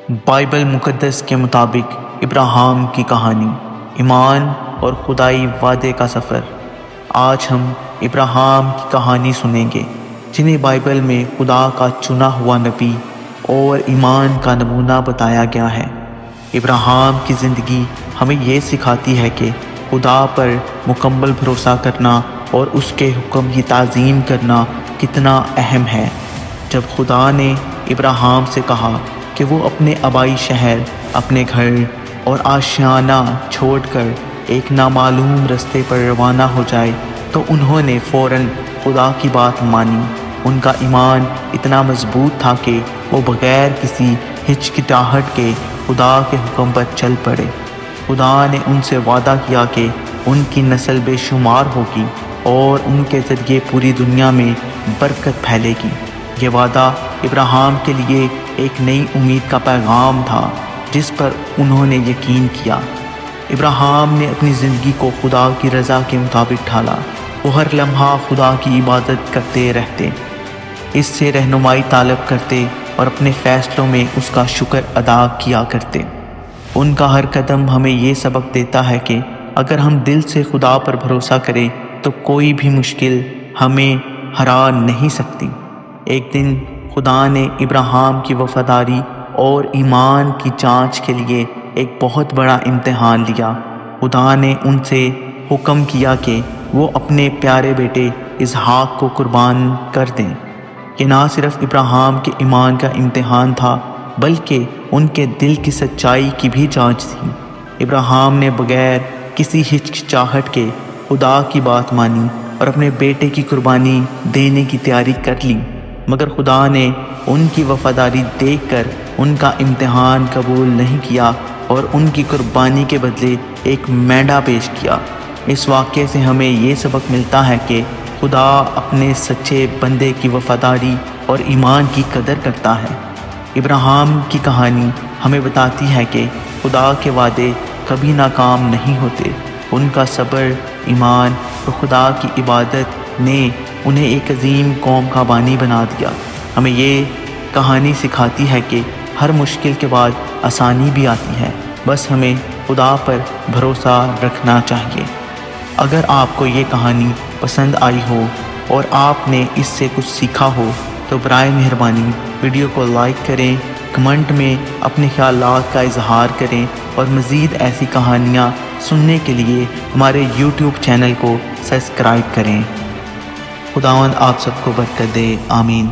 Bible مقدس کے مطابق ابراہیم کی کہانی، ایمان اور خدائی وعدے کا سفر۔ آج ہم ابراہیم کی کہانی سنیں گے، جنہیں بائبل میں خدا کا چنا ہوا نبی اور ایمان کا نمونہ بتایا گیا ہے۔ ابراہیم کی زندگی ہمیں یہ سکھاتی ہے کہ خدا پر مکمل بھروسہ کرنا اور اس کے حکم کی تعظیم کرنا کتنا اہم ہے۔ جب خدا نے ابراہیم سے کہا کہ وہ اپنے آبائی شہر، اپنے گھر اور آشیانہ چھوڑ کر ایک نامعلوم رستے پر روانہ ہو جائے تو انہوں نے فوراً خدا کی بات مانی۔ ان کا ایمان اتنا مضبوط تھا کہ وہ بغیر کسی ہچکچاہٹ کے خدا کے حکم پر چل پڑے۔ خدا نے ان سے وعدہ کیا کہ ان کی نسل بے شمار ہوگی اور ان کے ذریعے پوری دنیا میں برکت پھیلے گی۔ یہ وعدہ ابراہیم کے لیے ایک نئی امید کا پیغام تھا جس پر انہوں نے یقین کیا۔ ابراہیم نے اپنی زندگی کو خدا کی رضا کے مطابق ڈھالا۔ وہ ہر لمحہ خدا کی عبادت کرتے رہتے، اس سے رہنمائی طلب کرتے اور اپنے فیصلوں میں اس کا شکر ادا کیا کرتے۔ ان کا ہر قدم ہمیں یہ سبق دیتا ہے کہ اگر ہم دل سے خدا پر بھروسہ کریں تو کوئی بھی مشکل ہمیں ہرا نہیں سکتی۔ ایک دن خدا نے ابراہیم کی وفاداری اور ایمان کی جانچ کے لیے ایک بہت بڑا امتحان لیا۔ خدا نے ان سے حکم کیا کہ وہ اپنے پیارے بیٹے اسحاق کو قربان کر دیں۔ یہ نہ صرف ابراہیم کے ایمان کا امتحان تھا بلکہ ان کے دل کی سچائی کی بھی جانچ تھی۔ ابراہیم نے بغیر کسی ہچکچاہٹ کے خدا کی بات مانی اور اپنے بیٹے کی قربانی دینے کی تیاری کر لی، مگر خدا نے ان کی وفاداری دیکھ کر ان کا امتحان قبول نہیں کیا اور ان کی قربانی کے بدلے ایک مینڈھا پیش کیا۔ اس واقعے سے ہمیں یہ سبق ملتا ہے کہ خدا اپنے سچے بندے کی وفاداری اور ایمان کی قدر کرتا ہے۔ ابراہیم کی کہانی ہمیں بتاتی ہے کہ خدا کے وعدے کبھی ناکام نہیں ہوتے۔ ان کا صبر، ایمان اور خدا کی عبادت نے انہیں ایک عظیم قوم کا بانی بنا دیا۔ ہمیں یہ کہانی سکھاتی ہے کہ ہر مشکل کے بعد آسانی بھی آتی ہے، بس ہمیں خدا پر بھروسہ رکھنا چاہیے۔ اگر آپ کو یہ کہانی پسند آئی ہو اور آپ نے اس سے کچھ سیکھا ہو تو برائے مہربانی ویڈیو کو لائک کریں، کمنٹ میں اپنے خیالات کا اظہار کریں اور مزید ایسی کہانیاں سننے کے لیے ہمارے YouTube چینل کو سبسکرائب کریں۔ خداوند آپ سب کو برکت دے، آمین۔